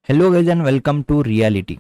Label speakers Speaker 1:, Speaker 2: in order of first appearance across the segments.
Speaker 1: Hello guys and welcome to reality.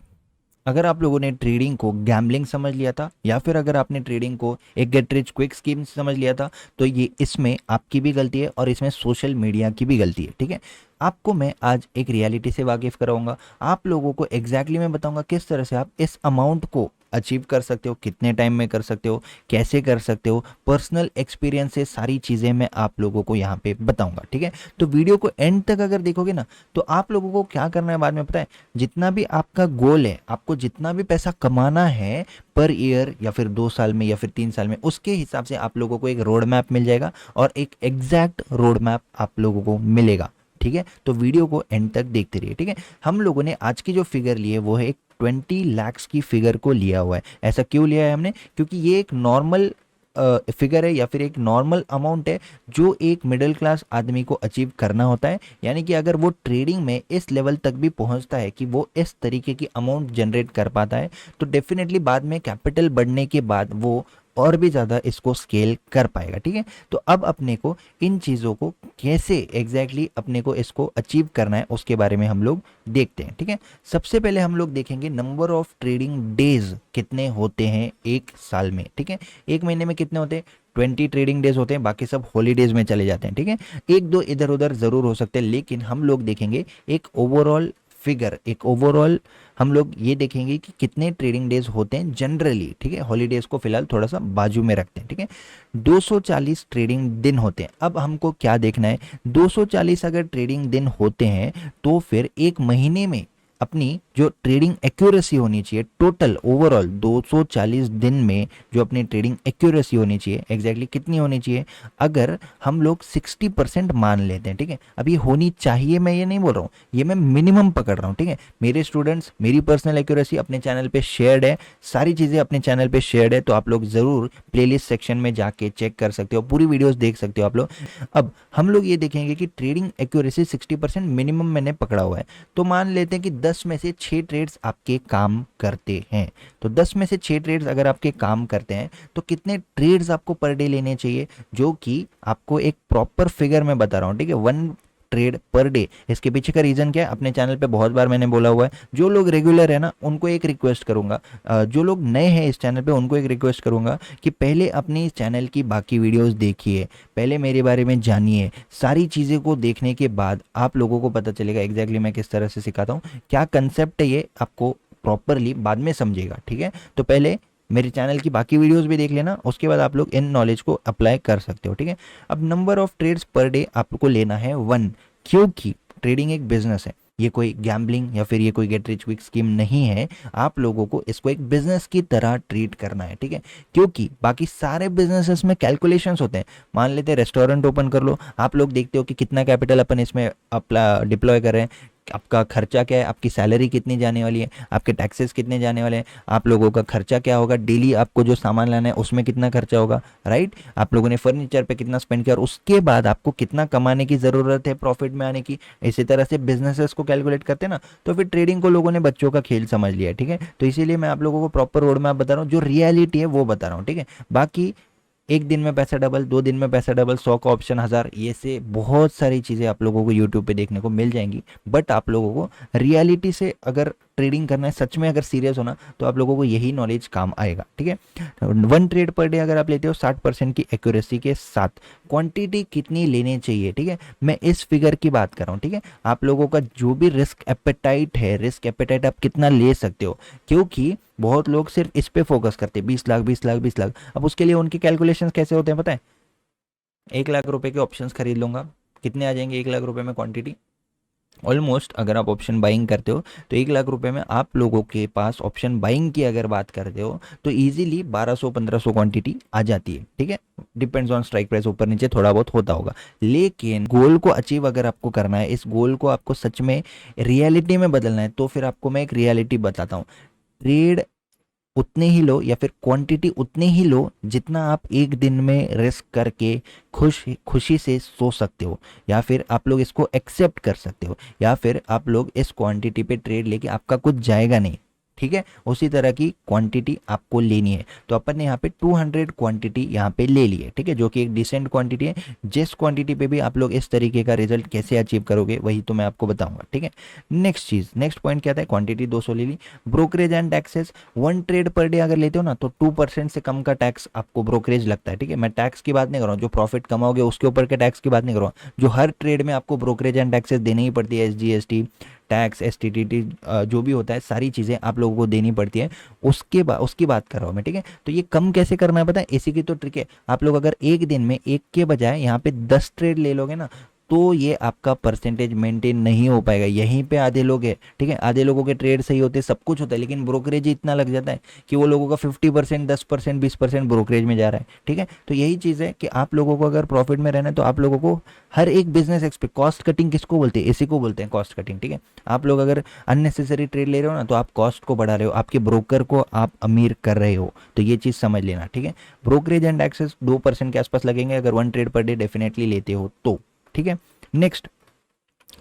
Speaker 1: अगर आप लोगों ने ट्रेडिंग को गैम्बलिंग समझ लिया था या फिर अगर आपने ट्रेडिंग को एक गेट रिच क्विक स्कीम समझ लिया था तो ये इसमें आपकी भी गलती है और इसमें सोशल मीडिया की भी गलती है। ठीक है, आपको मैं आज एक रियलिटी से वाकिफ कराऊंगा। आप लोगों को एग्जैक्टली मैं बताऊंगा किस तरह से आप इस अमाउंट को अचीव कर सकते हो, कितने टाइम में कर सकते हो, कैसे कर सकते हो। पर्सनल एक्सपीरियंस से सारी चीज़ें मैं आप लोगों को यहाँ पे बताऊंगा। ठीक है, तो वीडियो को एंड तक अगर देखोगे ना तो आप लोगों को क्या करना है बाद में पता है। जितना भी आपका गोल है, आपको जितना भी पैसा कमाना है पर ईयर या फिर 2 साल में या फिर 3 साल में, उसके हिसाब से आप लोगों को एक रोड मैप मिल जाएगा और एक एग्जैक्ट रोड मैप आप लोगों को मिलेगा। ठीक है, तो वीडियो को एंड तक देखते रहिए। ठीक है, हम लोगों ने आज की जो फिगर ली है वो है एक 20 लाख की फिगर को लिया हुआ है। ऐसा क्यों लिया है हमने? क्योंकि ये एक नॉर्मल फिगर है या फिर एक नॉर्मल अमाउंट है जो एक मिडिल क्लास आदमी को अचीव करना होता है। यानी कि अगर वो ट्रेडिंग में इस लेवल तक भी पहुंचता है कि वो इस तरीके की अमाउंट जनरेट कर पाता है तो डेफिनेटली बाद में कैपिटल बढ़ने के बाद वो और भी ज़्यादा इसको स्केल कर पाएगा। ठीक है, तो अब अपने को इन चीज़ों को कैसे एग्जैक्टली अपने को इसको अचीव करना है उसके बारे में हम लोग देखते हैं। ठीक है, सबसे पहले हम लोग देखेंगे नंबर ऑफ ट्रेडिंग डेज कितने होते हैं एक साल में। ठीक है, एक महीने में कितने होते हैं? 20 ट्रेडिंग डेज होते हैं, बाकी सब हॉलीडेज में चले जाते हैं। ठीक है, एक दो इधर उधर जरूर हो सकते हैं, लेकिन हम लोग देखेंगे एक ओवरऑल फिगर, एक ओवरऑल हम लोग ये देखेंगे कि कितने ट्रेडिंग डेज होते हैं जनरली। ठीक है, हॉलीडेज को फिलहाल थोड़ा सा बाजू में रखते हैं। ठीक है, 240 ट्रेडिंग दिन होते हैं। अब हमको क्या देखना है, 240 अगर ट्रेडिंग दिन होते हैं तो फिर एक महीने में अपनी जो ट्रेडिंग एक्यूरेसी होनी चाहिए टोटल ओवरऑल 240 दिन में जो अपनी ट्रेडिंग एक्यूरेसी होनी चाहिए एग्जैक्टली कितनी होनी चाहिए? अगर हम लोग 60% मान लेते हैं, ठीक है, अब ये होनी चाहिए, मैं ये नहीं बोल रहा हूँ, ये मैं मिनिमम पकड़ रहा हूँ। ठीक है, मेरे स्टूडेंट्स मेरी पर्सनल एक्यूरेसी अपने चैनल पे शेयर्ड है, सारी चीज़ें अपने चैनल पे शेयर्ड है, तो आप लोग ज़रूर प्लेलिस्ट सेक्शन में जाके चेक कर सकते हो, पूरी वीडियोस देख सकते हो आप लोग। अब हम लोग ये देखेंगे कि ट्रेडिंग एक्यूरेसी 60% मिनिमम मैंने पकड़ा हुआ है, तो मान लेते हैं कि 10 में से 6 ट्रेड्स आपके काम करते हैं। तो 10 में से 6 ट्रेड्स अगर आपके काम करते हैं तो कितने ट्रेड्स आपको पर डे लेने चाहिए, जो कि आपको एक प्रॉपर फिगर में बता रहा हूँ। ठीक है, 1 ट्रेड पर डे। इसके पीछे का रीजन क्या है अपने चैनल पे बहुत बार मैंने बोला हुआ है। जो लोग रेगुलर है ना उनको एक रिक्वेस्ट करूंगा, जो लोग नए हैं इस चैनल पे उनको एक रिक्वेस्ट करूंगा कि पहले अपनी इस चैनल की बाकी वीडियोस देखिए, पहले मेरे बारे में जानिए। सारी चीज़ें को देखने के बाद आप लोगों को पता चलेगा एग्जैक्टली मैं किस तरह से सिखाता हूँ, क्या कंसेप्ट है, ये आपको प्रॉपरली बाद में समझेगा। ठीक है, तो पहले मेरे चैनल की बाकी वीडियोस भी देख लेना, उसके बाद आप लोग इन नॉलेज को अप्लाई कर सकते हो। ठीक है, अब number of trades per day आपको लेना है 1, क्योंकि ट्रेडिंग एक बिजनेस है, ये कोई गैम्बलिंग या फिर ये कोई गेट रिच क्विक स्कीम नहीं है। आप लोगों को इसको एक बिजनेस की तरह ट्रीट करना है। ठीक है, क्योंकि बाकी सारे बिजनेसेस में कैलकुलेशंस होते हैं। मान लेते हैं रेस्टोरेंट ओपन कर लो, आप लोग देखते हो कि कितना कैपिटल अपन इसमें अपना डिप्लॉय कर रहे हैं, आपका खर्चा क्या है, आपकी सैलरी कितनी जाने वाली है, आपके टैक्सेस कितने जाने वाले हैं, आप लोगों का खर्चा क्या होगा, डेली आपको जो सामान लाना है उसमें कितना खर्चा होगा, राइट, आप लोगों ने फर्नीचर पे कितना स्पेंड किया और उसके बाद आपको कितना कमाने की ज़रूरत है प्रॉफिट में आने की। इसी तरह से बिजनेसेस को कैलकुलेट करते हैं ना, तो फिर ट्रेडिंग को लोगों ने बच्चों का खेल समझ लिया है। ठीक है, तो इसीलिए मैं आप लोगों को प्रॉपर रोड मैप बता रहा हूँ, जो रियलिटी है वो बता रहा हूँ। ठीक है, बाकी एक दिन में पैसा डबल, 2 दिन में पैसा डबल, 100 का ऑप्शन 1000, ये से बहुत सारी चीज़ें आप लोगों को यूट्यूब पे देखने को मिल जाएंगी। बट आप लोगों को रियलिटी से अगर ट्रेडिंग करना है, सच में अगर सीरियस होना, तो आप लोगों को यही नॉलेज काम आएगा। ठीक है, 1 ट्रेड पर डे अगर आप लेते हो 60% की एक्यूरेसी के साथ, क्वांटिटी कितनी लेनी चाहिए? ठीक है, मैं इस फिगर की बात कर रहा हूँ। ठीक है, आप लोगों का जो भी रिस्क एपेटाइट है, रिस्क एपेटाइट आप कितना ले सकते हो, क्योंकि बहुत लोग सिर्फ इस पे फोकस करते हैं, 20 लाख 20 लाख 20 लाख। अब उसके लिए उनके कैलकुलेशंस कैसे होते हैं पता है? 1 लाख रुपए के ऑप्शंस खरीद लूंगा, कितने आ जाएंगे 1 लाख रुपए में क्वांटिटी? ऑलमोस्ट अगर आप ऑप्शन बाइंग करते हो तो 1 लाख रुपए में आप लोगों के पास ऑप्शन बाइंग की अगर बात करते हो तो इजीली 1200-1500 क्वांटिटी आ जाती है। ठीक है, डिपेंड्स ऑन स्ट्राइक प्राइस, ऊपर नीचे थोड़ा बहुत होता होगा, लेकिन गोल को अचीव अगर आपको करना है, इस गोल को आपको सच में रियलिटी में बदलना है, तो फिर आपको मैं एक रियलिटी बताता हूँ। ट्रेड उतने ही लो या फिर क्वांटिटी उतने ही लो जितना आप एक दिन में रिस्क करके खुशी से सो सकते हो, या फिर आप लोग इसको एक्सेप्ट कर सकते हो, या फिर आप लोग इस क्वांटिटी पे ट्रेड लेके आपका कुछ जाएगा नहीं। ठीक है, उसी तरह की क्वांटिटी आपको लेनी है। तो अपन ने यहाँ पे 200 क्वांटिटी यहाँ पे ले ली है, ठीक है, जो कि एक डिसेंट क्वांटिटी है। जिस क्वांटिटी पे भी आप लोग इस तरीके का रिजल्ट कैसे अचीव करोगे वही तो मैं आपको बताऊंगा, ठीक है। नेक्स्ट चीज, नेक्स्ट पॉइंट क्या था, क्वांटिटी 200 ले ली। Brokerage and taxes, 1 trade per day अगर लेते हो ना तो 2% से कम का टैक्स आपको ब्रोकरेज लगता है, ठीक है। मैं टैक्स की बात नहीं कर रहा हूँ, जो प्रॉफिट कमाओगे उसके ऊपर के टैक्स की बात नहीं कर रहा हूँ, जो हर ट्रेड में आपको ब्रोकरेज एंड टैक्सेस देनी ही पड़ती है, SGST टैक्स, STT जो भी होता है, सारी चीज़ें आप लोगों को देनी पड़ती है, उसकी बात कर रहा हूँ मैं, ठीक है। तो ये कम कैसे करना है पता है, इसी की तो ट्रिक है। आप लोग अगर एक दिन में एक के बजाय यहाँ पे 10 ट्रेड ले लोगे ना तो ये आपका परसेंटेज मेंटेन नहीं हो पाएगा। यहीं पे आधे लोग हैं, ठीक है, आधे लोगों के ट्रेड सही होते हैं, सब कुछ होता है, लेकिन ब्रोकरेज इतना लग जाता है कि वो लोगों का 50%, 10%, 20% ब्रोकरेज में जा रहा है, ठीक है। तो यही चीज़ है कि आप लोगों को अगर प्रॉफिट में रहना है तो आप लोगों को हर एक बिजनेस एक्सपे कॉस्ट कटिंग किसको बोलते हैं, इसी को बोलते हैं कॉस्ट कटिंग, ठीक है। आप लोग अगर अननेसेसरी ट्रेड ले रहे हो ना तो आप कॉस्ट को बढ़ा रहे हो, आपके ब्रोकर को आप अमीर कर रहे हो, तो ये चीज़ समझ लेना, ठीक है। ब्रोकरेज एंड एक्सेस 2% के आसपास लगेंगे अगर 1 ट्रेड पर डे डेफिनेटली लेते हो तो, ठीक है। नेक्स्ट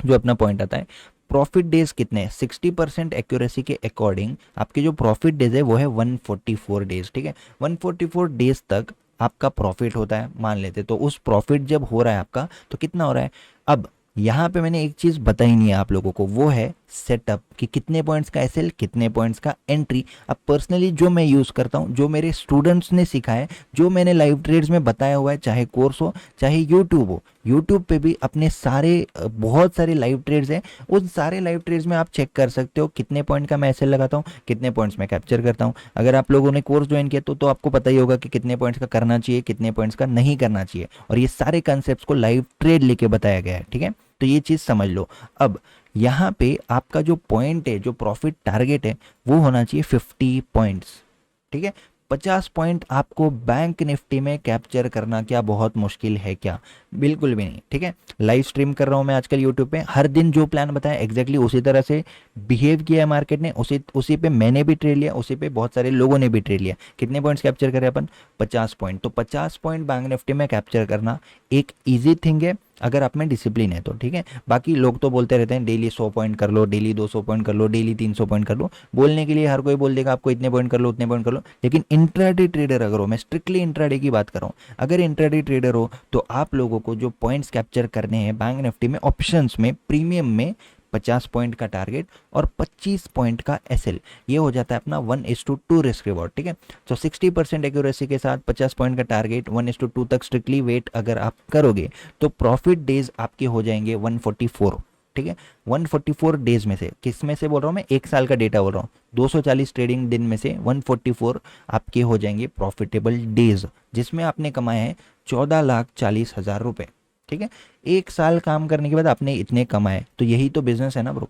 Speaker 1: जो अपना पॉइंट आता है, प्रॉफिट डेज कितने हैं, 60% एक्यूरेसी के अकॉर्डिंग आपके जो प्रॉफिट डेज है वो है 144 डेज, ठीक है। 144 डेज तक आपका प्रॉफिट होता है मान लेते, तो उस प्रॉफिट जब हो रहा है आपका तो कितना हो रहा है। अब यहाँ पे मैंने एक चीज़ बताई नहीं है आप लोगों को, वो है सेटअप, कि कितने पॉइंट्स का एसएल, कितने पॉइंट्स का एंट्री। अब पर्सनली जो मैं यूज़ करता हूँ, जो मेरे स्टूडेंट्स ने सीखा है, जो मैंने लाइव ट्रेड्स में बताया हुआ है, चाहे कोर्स हो चाहे यूट्यूब हो, यूट्यूब पे भी अपने सारे बहुत सारे लाइव ट्रेड्स हैं, उन सारे लाइव ट्रेड्स में आप चेक कर सकते हो कितने पॉइंट का मैं एसएल लगाता हूँ, कितने पॉइंट्स मैं कैप्चर करता हूँ। अगर आप लोगों ने कोर्स ज्वाइन किया तो आपको पता ही होगा कि कितने पॉइंट्स का करना चाहिए, कितने पॉइंट्स का नहीं करना चाहिए, और ये सारे कंसेप्ट को लाइव ट्रेड लेके बताया गया है, ठीक है। तो ये चीज़ समझ लो। अब यहाँ पे आपका जो पॉइंट है, जो प्रॉफिट टारगेट है, वो होना चाहिए 50 पॉइंट्स, ठीक है। 50 पॉइंट आपको बैंक निफ्टी में कैप्चर करना क्या बहुत मुश्किल है क्या, बिल्कुल भी नहीं, ठीक है। लाइव स्ट्रीम कर रहा हूँ मैं आजकल यूट्यूब पे, हर दिन जो प्लान बताया एग्जैक्टली उसी तरह से बिहेव किया है मार्केट ने, उसी पे मैंने भी ट्रेड लिया, उसी पे बहुत सारे लोगों ने भी ट्रेड लिया। कितने पॉइंट्स कैप्चर करे अपन, 50 पॉइंट। तो 50 पॉइंट बैंक निफ्टी में कैप्चर करना एक ईजी थिंग है अगर आप में डिसिप्लिन है तो, ठीक है। बाकी लोग तो बोलते रहते हैं डेली 100 पॉइंट कर लो, डेली 200 पॉइंट कर लो, डेली 300 पॉइंट कर लो, बोलने के लिए हर कोई बोल देगा आपको इतने पॉइंट कर लो, उतने पॉइंट कर लो, लेकिन इंट्राडे ट्रेडर अगर हो, मैं स्ट्रिक्टली इंट्राडे की बात कर रहा हूँ, अगर इंट्राडे ट्रेडर हो तो आप लोगों को जो पॉइंट्स कैप्चर करने हैं बैंक निफ्टी में, ऑप्शंस में, प्रीमियम में 50 पॉइंट का टारगेट और 25 पॉइंट का एसएल, ये हो जाता है अपना 1:2 रिस्क रिवॉर्ड, ठीक है। तो 60% एक्यूरेसी के साथ 50 पॉइंट का टारगेट, 1:2 तक स्ट्रिक्टली वेट अगर आप करोगे तो प्रॉफिट डेज आपके हो जाएंगे 144, ठीक है। 144 डेज में से, किस में से बोल रहा हूँ मैं, एक साल का डेटा बोल रहा हूँ, 240 ट्रेडिंग दिन में से 144 आपके हो जाएंगे प्रॉफिटेबल डेज, जिसमें आपने कमाए हैं 14,40,000 रुपए, ठीक है। एक साल काम करने के बाद आपने इतने कमाए, तो यही तो बिजनेस है ना ब्रो,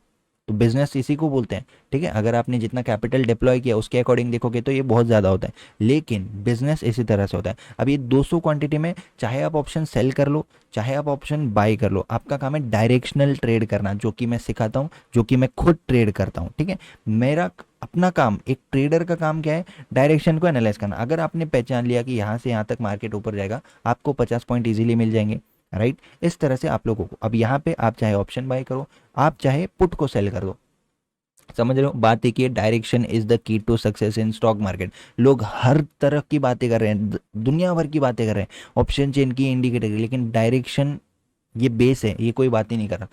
Speaker 1: तो बिजनेस इसी को बोलते हैं, ठीक है। अगर आपने जितना कैपिटल डिप्लॉय किया उसके अकॉर्डिंग देखोगे तो ये बहुत ज़्यादा होता है, लेकिन बिजनेस इसी तरह से होता है। अब ये 200 क्वांटिटी में चाहे आप ऑप्शन सेल कर लो, चाहे आप ऑप्शन बाय कर लो, आपका काम है डायरेक्शनल ट्रेड करना, जो कि मैं सिखाता हूँ, जो कि मैं खुद ट्रेड करता हूँ, ठीक है। मेरा अपना काम, एक ट्रेडर का काम क्या है, डायरेक्शन को एनालाइज करना। अगर आपने पहचान लिया कि यहाँ से यहाँ तक मार्केट ऊपर जाएगा, आपको 50 पॉइंट इजीली मिल जाएंगे, राइट। इस तरह से आप लोगों को, अब यहाँ पे आप चाहे ऑप्शन बाय करो, आप चाहे पुट को सेल कर दो, समझ रहे हो बात। एक ये direction is the key to success in stock market. लोग हर तरह की बातें कर रहे हैं, दुनिया भर की बातें कर रहे हैं, ऑप्शन चेन की, इंडिकेटर की, लेकिन डायरेक्शन ये बेस है, ये कोई बात ही नहीं कर रहा।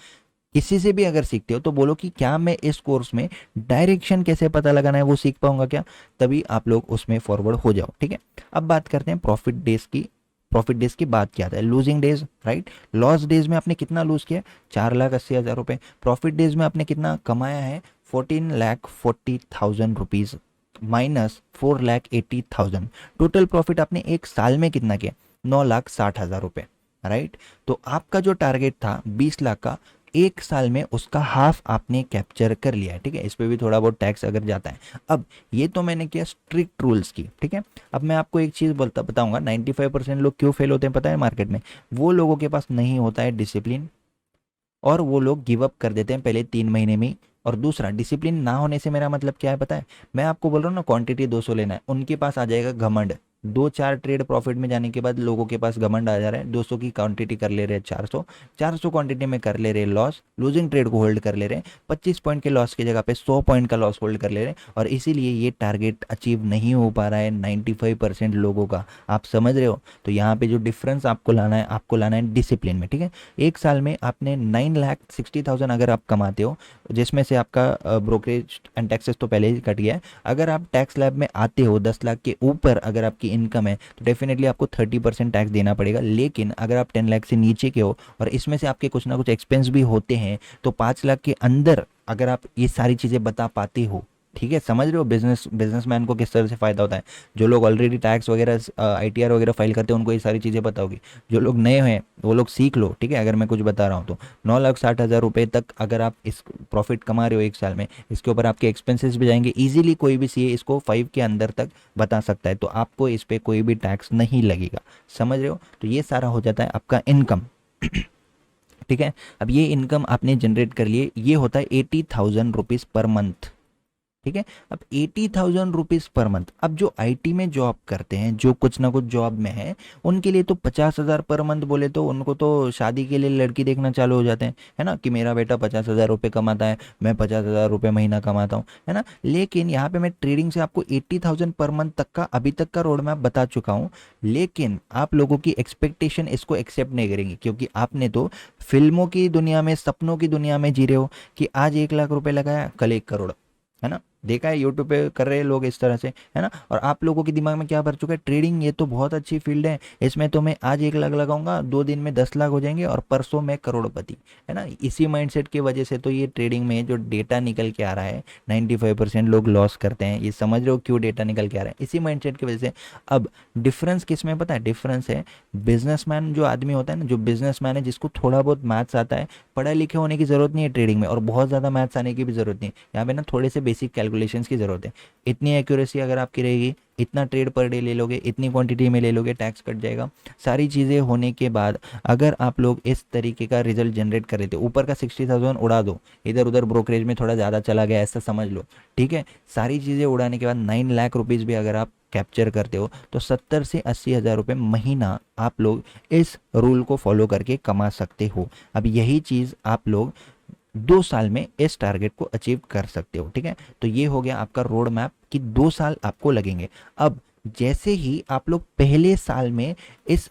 Speaker 1: किसी से भी अगर सीखते हो तो बोलो कि क्या मैं इस कोर्स में डायरेक्शन कैसे पता लगाना है वो सीख पाऊंगा क्या, तभी आप लोग उसमें फॉरवर्ड हो जाओ, ठीक है। अब बात करते हैं प्रॉफिट डेज की। प्रॉफिट डेज की बात क्या आता है, losing days, right. Loss days में आपने कितना लूज किया, 4,80,000 रुपए। प्रॉफिट डेज में आपने कितना कमाया है, 14,40,000 रुपीज माइनस 4,80,000। टोटल प्रॉफिट आपने एक साल में कितना किया, 9,60,000 रुपए, राइट। तो आपका जो टारगेट था 20 लाख का, एक साल में उसका हाफ आपने कैप्चर कर लिया है, ठीक है। इस पे भी थोड़ा बहुत टैक्स अगर जाता है। अब ये तो मैंने किया स्ट्रिक्ट रूल्स की, ठीक है। अब मैं आपको एक चीज़ बताऊंगा, 95% लोग क्यों फेल होते हैं पता है मार्केट में, वो लोगों के पास नहीं होता है डिसिप्लिन, और वो लोग गिव अप कर देते हैं पहले 3 महीने में ही। और दूसरा, डिसिप्लिन ना होने से मेरा मतलब क्या है पता है, मैं आपको बोल रहा हूँ ना क्वांटिटी 200 लेना है, उनके पास आ जाएगा घमंड, दो चार ट्रेड प्रॉफिट में जाने के बाद लोगों के पास घमंड आ जा रहा है, 200 की क्वांटिटी कर ले रहे हैं 400, 400 क्वांटिटी में कर ले रहे हैं लॉस, लूजिंग ट्रेड को होल्ड कर ले रहे हैं, 25 पॉइंट के लॉस की जगह पे 100 पॉइंट का लॉस होल्ड कर ले रहे हैं, और इसीलिए ये टारगेट अचीव नहीं हो पा रहा है 95% लोगों का। आप समझ रहे हो? तो यहाँ पे जो डिफरेंस आपको लाना है, आपको लाना है डिसिप्लिन में, ठीक है। एक साल में आपने 9,60,000 अगर आप कमाते हो, जिसमें से आपका ब्रोकरेज एंड टैक्सेस तो पहले ही कट गया है, अगर आप टैक्स स्लैब में आते हो 10 लाख के ऊपर अगर आपकी इनकम है तो डेफिनेटली आपको 30% टैक्स देना पड़ेगा। लेकिन अगर आप 10 लाख से नीचे के हो और इसमें से आपके कुछ ना कुछ एक्सपेंस भी होते हैं, तो 5 लाख के अंदर अगर आप ये सारी चीज़ें बता पाते हो, ठीक है, समझ रहे हो बिजनेसमैन को किस तरह से फ़ायदा होता है। जो लोग ऑलरेडी टैक्स वगैरह ITR वगैरह फाइल करते हैं उनको ये सारी चीज़ें पता होगी, जो लोग नए हैं वो लोग सीख लो, ठीक है। अगर मैं कुछ बता रहा हूँ तो 9,60,000 रुपये तक अगर आप इस प्रॉफिट कमा रहे हो एक साल में, इसके ऊपर आपके एक्सपेंसेस भी जाएंगे ईजिली, कोई भी सीए इसको 5 के अंदर तक बता सकता है, तो आपको इस पर कोई भी टैक्स नहीं लगेगा, समझ रहे हो। तो ये सारा हो जाता है आपका इनकम ठीक है। अब ये इनकम आपने जनरेट कर लिए, ये होता है 80,000 रुपीज़ पर मंथ, ठीक है। अब 80,000 रुपीज़ पर मंथ, अब जो IT में जॉब करते हैं, जो कुछ ना कुछ जॉब में है, उनके लिए तो 50,000 पर मंथ बोले तो उनको तो शादी के लिए लड़की देखना चालू हो जाते हैं, है ना, कि मेरा बेटा 50,000 रुपये कमाता है, मैं 50,000 रुपये महीना कमाता हूँ, है ना। लेकिन यहाँ पे मैं ट्रेडिंग से आपको 80,000 पर मंथ तक का अभी तक का रोड मैप बता चुका हूँ, लेकिन आप लोगों की एक्सपेक्टेशन इसको एक्सेप्ट नहीं करेंगे, क्योंकि आपने तो फिल्मों की दुनिया में, सपनों की दुनिया में जी रहे हो कि आज 1 लाख रुपये लगाया, कल 1 करोड़, है ना। देखा है यूट्यूब पे कर रहे हैं लोग इस तरह से, है ना। और आप लोगों के दिमाग में क्या भर चुका है, ट्रेडिंग ये तो बहुत अच्छी फील्ड है, इसमें तो मैं आज 1 लाख लगाऊंगा, 2 दिन में 10 लाख हो जाएंगे और परसों मैं करोड़पति, है ना। इसी माइंडसेट की वजह से तो ये ट्रेडिंग में जो डेटा निकल के आ रहा है 95% लोग लॉस करते हैं। ये समझ रहे हो क्यों डेटा निकल के आ रहा है, इसी माइंडसेट की वजह से। अब डिफरेंस किस में पता है, डिफरेंस है बिजनेसमैन जो आदमी होता है ना, जो बिजनेसमैन है जिसको थोड़ा बहुत मैथ्स आता है, पढ़े लिखे होने की ज़रूरत नहीं है ट्रेडिंग में, और बहुत ज़्यादा मैथ्स आने की भी ज़रूरत नहीं है, यहाँ पे ना थोड़े से बेसिक कैलकुलेशंस की ज़रूरत है। इतनी एक्यूरेसी अगर आपकी रहेगी, इतना ट्रेड पर डे ले लोगे, इतनी क्वांटिटी में ले लोगे, टैक्स कट जाएगा, सारी चीज़ें होने के बाद अगर आप लोग इस तरीके का रिजल्ट जनरेट कर रहे थे, ऊपर का 60,000 उड़ा दो, इधर उधर ब्रोकरेज में थोड़ा ज़्यादा चला गया ऐसा समझ लो, ठीक है। सारी चीज़ें उड़ाने के बाद 9 लाख रुपीज़ भी अगर आप कैप्चर करते हो तो 70 से 80,000 रुपये महीना आप लोग इस रूल को फॉलो करके कमा सकते हो। अब यही चीज़ आप लोग 2 साल में इस टारगेट को अचीव कर सकते हो, ठीक है। तो ये हो गया आपका रोड मैप कि 2 साल आपको लगेंगे। अब जैसे ही आप लोग पहले साल में इस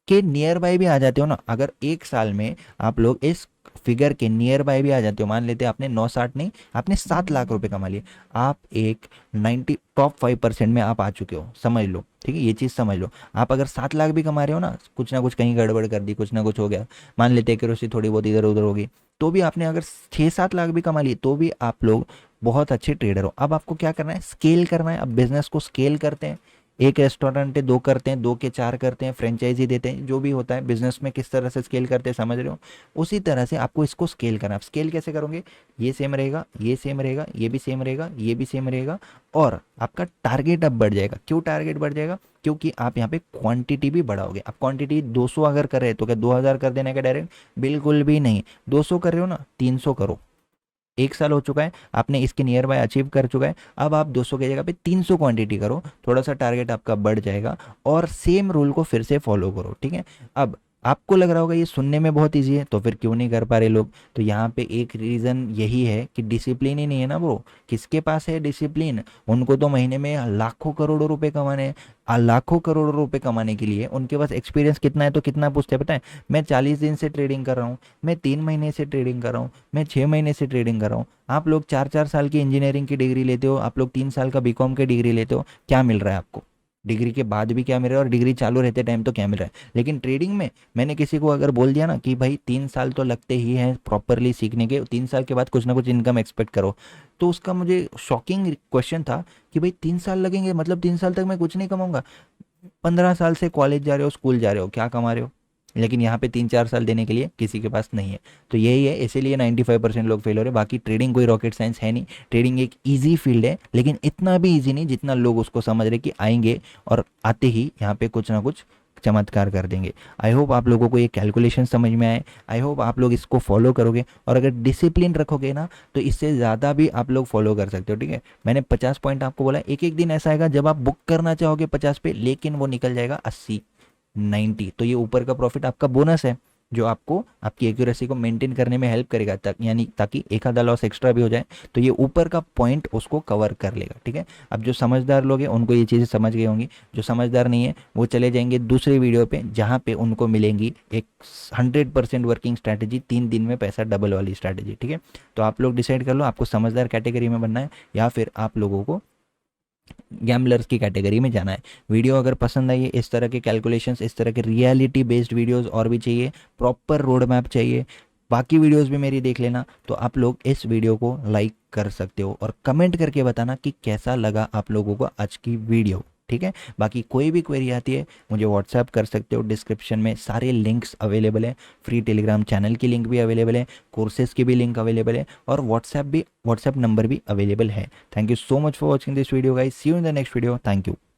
Speaker 1: के नियर बाय भी आ जाते हो ना, अगर 1 साल में आप लोग इस फिगर के नियर बाय भी आ जाते हो, मान लेते हैं आपने 960 नहीं, आपने 7 लाख रुपए कमा लिए, आप एक 90 टॉप 5% में आप आ चुके हो, समझ लो, ठीक है। ये चीज़ समझ लो, आप अगर 7 लाख भी कमा रहे हो ना कुछ कहीं गड़बड़ कर दी, कुछ ना कुछ हो गया, मान लेते हैं कि थोड़ी बहुत इधर उधर होगी, तो भी आपने अगर 6-7 लाख भी कमा लिए तो भी आप लोग बहुत अच्छे ट्रेडर हो। अब आपको क्या करना है, स्केल करना है। अब बिजनेस को स्केल करते हैं, एक रेस्टोरेंट है 2 करते हैं, 2 के 4 करते हैं, फ्रेंचाइजी देते हैं, जो भी होता है बिजनेस में किस तरह से स्केल करते हैं, समझ रहे हो। उसी तरह से आपको इसको स्केल करना है। स्केल कैसे करोगे, ये सेम रहेगा, ये सेम रहेगा, ये भी सेम रहेगा, ये भी सेम रहेगा, और आपका टारगेट अब बढ़ जाएगा। क्यों टारगेट बढ़ जाएगा, क्योंकि आप यहाँ पे क्वांटिटी भी बढ़ाओगे। अब क्वांटिटी 200 अगर कर रहे हैं तो क्या 2,000 कर देना क्या डायरेक्ट, बिल्कुल भी नहीं। 200 कर रहे हो ना, 300 करो। 1 साल हो चुका है, आपने इसके नियर बाय अचीव कर चुका है, अब आप 200 की जगह पे 300 क्वांटिटी करो, थोड़ा सा टारगेट आपका बढ़ जाएगा, और सेम रूल को फिर से फॉलो करो, ठीक है। अब आपको लग रहा होगा ये सुनने में बहुत ईजी है, तो फिर क्यों नहीं कर पा रहे लोग, तो यहाँ पे एक रीज़न यही है कि डिसिप्लिन ही नहीं है ना ब्रो। किसके पास है डिसिप्लिन, उनको तो महीने में लाखों करोड़ों रुपए कमाने हैं, लाखों करोड़ों रुपए कमाने के लिए उनके पास एक्सपीरियंस कितना है, तो कितना पूछते हैं पता है, मैं 40 दिन से ट्रेडिंग कर रहा हूँ, मैं 3 महीने से ट्रेडिंग कर रहा हूँ, मैं 6 महीने से ट्रेडिंग कर रहा हूँ। आप लोग 4-4 साल की इंजीनियरिंग की डिग्री लेते हो, आप लोग 3 साल का बीकॉम की डिग्री लेते हो, क्या मिल रहा है आपको, डिग्री के बाद भी क्या मिल रहा है और डिग्री चालू रहते टाइम तो क्या मिल रहा है। लेकिन ट्रेडिंग में मैंने किसी को अगर बोल दिया ना कि भाई 3 साल तो लगते ही हैं प्रॉपरली सीखने के, 3 साल के बाद कुछ ना कुछ इनकम एक्सपेक्ट करो, तो उसका मुझे शॉकिंग क्वेश्चन था कि भाई 3 साल लगेंगे, मतलब 3 साल तक मैं कुछ नहीं कमाऊंगा। 15 साल से कॉलेज जा रहे हो, स्कूल जा रहे हो, क्या कमा रहे हो, लेकिन यहाँ पे 3-4 साल देने के लिए किसी के पास नहीं है। तो यही है, इसीलिए 95% लोग फेल हो रहे हैं। बाकी ट्रेडिंग कोई रॉकेट साइंस है नहीं, ट्रेडिंग एक इजी फील्ड है, लेकिन इतना भी इजी नहीं जितना लोग उसको समझ रहे कि आएंगे और आते ही यहाँ पे कुछ ना कुछ चमत्कार कर देंगे। आई होप आप लोगों को ये कैलकुलेशन समझ में आए, आई होप आप लोग इसको फॉलो करोगे, और अगर डिसिप्लिन रखोगे ना तो इससे ज़्यादा भी आप लोग फॉलो कर सकते हो, ठीक है। मैंने 50 पॉइंट आपको बोला, एक एक दिन ऐसा आएगा जब आप बुक करना चाहोगे 50 पे, लेकिन वो निकल जाएगा 80, 90। तो ये ऊपर का प्रॉफिट आपका बोनस है जो आपको आपकी एक्यूरेसी को मेंटेन करने में हेल्प करेगा, यानी ताकि एक आधा लॉस एक्स्ट्रा भी हो जाए तो ये ऊपर का पॉइंट उसको कवर कर लेगा, ठीक है। अब जो समझदार लोग हैं उनको ये चीज़ें समझ गई होंगी, जो समझदार नहीं है वो चले जाएंगे दूसरे वीडियो पे जहाँ पे उनको मिलेंगी एक 100% वर्किंग स्ट्रैटेजी, 3 दिन में पैसा डबल वाली स्ट्रैटेजी, ठीक है। तो आप लोग डिसाइड कर लो आपको समझदार कैटेगरी में बनना है या फिर आप लोगों को गैम्बलर्स की कैटेगरी में जाना है। वीडियो अगर पसंद आई है, इस तरह के कैलकुलेशंस, इस तरह के रियलिटी बेस्ड वीडियोस और भी चाहिए, प्रॉपर रोड मैप चाहिए, बाकी वीडियोस भी मेरी देख लेना, तो आप लोग इस वीडियो को लाइक कर सकते हो और कमेंट करके बताना कि कैसा लगा आप लोगों को आज की वीडियो, ठीक है। बाकी कोई भी क्वेरी आती है मुझे व्हाट्सएप कर सकते हो, डिस्क्रिप्शन में सारे लिंक्स अवेलेबल है, फ्री टेलीग्राम चैनल की लिंक भी अवेलेबल है, कोर्सेज की भी लिंक अवेलेबल है, और व्हाट्सएप नंबर भी अवेलेबल है। Thank you so much for watching this video guys, see you in the next video, thank you.